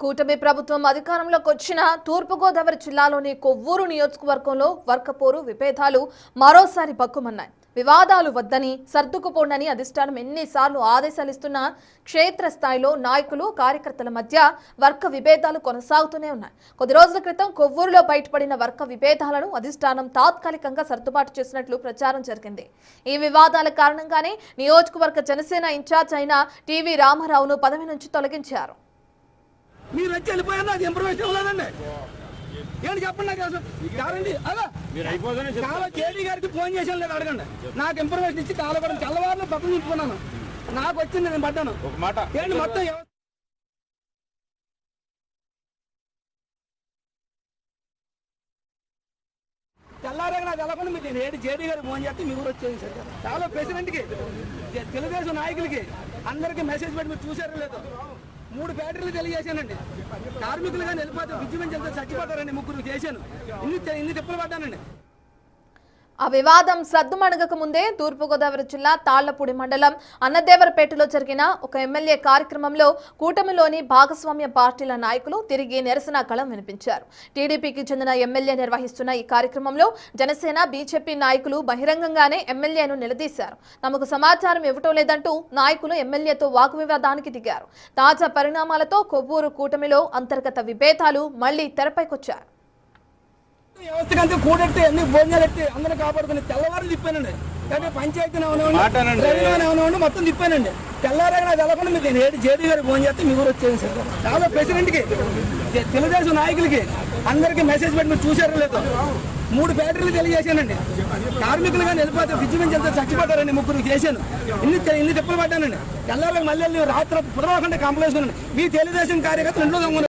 కూటమి ప్రభుత్వం అధికారంలోకి వచ్చిన తూర్పుగోదావరి జిల్లాలోని కొవ్వూరు నియోజకవర్గంలో వర్గపోరు విభేదాలు మరోసారి బక్కుమన్నాయి. వివాదాలు వద్దని సర్దుకుపోండని అధిష్టానం ఎన్నిసార్లు ఆదేశాలు ఇస్తున్నా క్షేత్రస్థాయిలో నాయకులు కార్యకర్తల మధ్య వర్గ విభేదాలు కొనసాగుతూనే ఉన్నాయి. కొద్ది రోజుల క్రితం కొవ్వూరులో బయటపడిన వర్గ విభేదాలను అధిష్టానం తాత్కాలికంగా సర్దుబాటు చేసినట్లు ప్రచారం జరిగింది. ఈ వివాదాల కారణంగానే నియోజకవర్గ జనసేన ఇన్ఛార్జ్ అయిన టీవీ రామారావును పదవి నుంచి తొలగించారు. మీరు వచ్చి వెళ్ళిపోయారు, నాకు ఇన్ఫర్మేషన్ ఇవ్వలేదండి. ఏంటి చెప్పండి, నాకు చాలా కేడీ గారికి ఫోన్ చేసాను లేదు అడగండి. నాకు ఇన్ఫర్మేషన్ ఇచ్చి చాలా కూడా తెల్లవారులు పక్కన నింపుకున్నాను. నాకు వచ్చింది, నేను పడ్డాను. ఏంటి మొత్తం తెల్లారే నాకు వెళ్ళకుండా మీకు నేను జేడీ గారికి ఫోన్ చేస్తే మీ ఊరు వచ్చేది సార్. చాలా ప్రెసిడెంట్కి, తెలుగుదేశం నాయకులకి అందరికీ మెసేజ్ పెట్టి మీరు చూసారో లేదో 3 బ్యాటరీలు తెలియజేశానండి. కార్మికులు కానీ వెళ్ళిపోతే విద్యుత్ ఎంత చచ్చిపోతారండి. 3 చేశాను, ఇన్ని తిప్పలు పడ్డానండి. ఆ వివాదం సద్దుమణగక ముందే తూర్పుగోదావరి జిల్లా తాళ్లపూడి మండలం అన్నదేవరపేటలో జరిగిన ఒక ఎమ్మెల్యే కార్యక్రమంలో కూటమిలోని భాగస్వామ్య పార్టీల నాయకులు తిరిగి నిరసన కళం వినిపించారు. టీడీపీకి చెందిన ఎమ్మెల్యే నిర్వహిస్తున్న ఈ కార్యక్రమంలో జనసేన, బీజేపీ నాయకులు బహిరంగంగానే ఎమ్మెల్యేను నిలదీశారు. తమకు సమాచారం ఇవ్వటం లేదంటూ నాయకులు ఎమ్మెల్యేతో వాగ్వివాదానికి దిగారు. తాజా పరిణామాలతో కొవ్వూరు కూటమిలో అంతర్గత విభేదాలు మళ్లీ తెరపైకొచ్చారు. వ్యవస్థకంతా కూడెట్టి అన్ని భోజనాలు ఎట్టి అందరూ కాపాడుకుని తెల్లవారు తిప్పానండి. అంటే పంచాయతీ ఏమన్నా మొత్తం తిప్పానండి. తెల్లవారు నాకు వెళ్ళకుండా మీకు నేను జేడీ గారికి ఫోన్ చేస్తే మీ ఊరు వచ్చేది సార్. చాలా ప్రెసిడెంట్కి, తెలుగుదేశం నాయకులకి అందరికీ మెసేజ్ పెట్టి మీరు చూసారో లేదో 3 బ్యాటరీలు తెలియజేశానండి. కార్మికులు కానీ వెళ్ళిపోతే విద్యుత్ ఎంత చచ్చిపోతారండి. 3 చేశాను, ఇన్ని తిప్పలు పడ్డానండి. తెల్లవారు మళ్ళీ రాత్రి పుదరకుండా కంప్లైంట్ మీ తెలుగుదేశం కార్యకర్తలు ఇంట్లో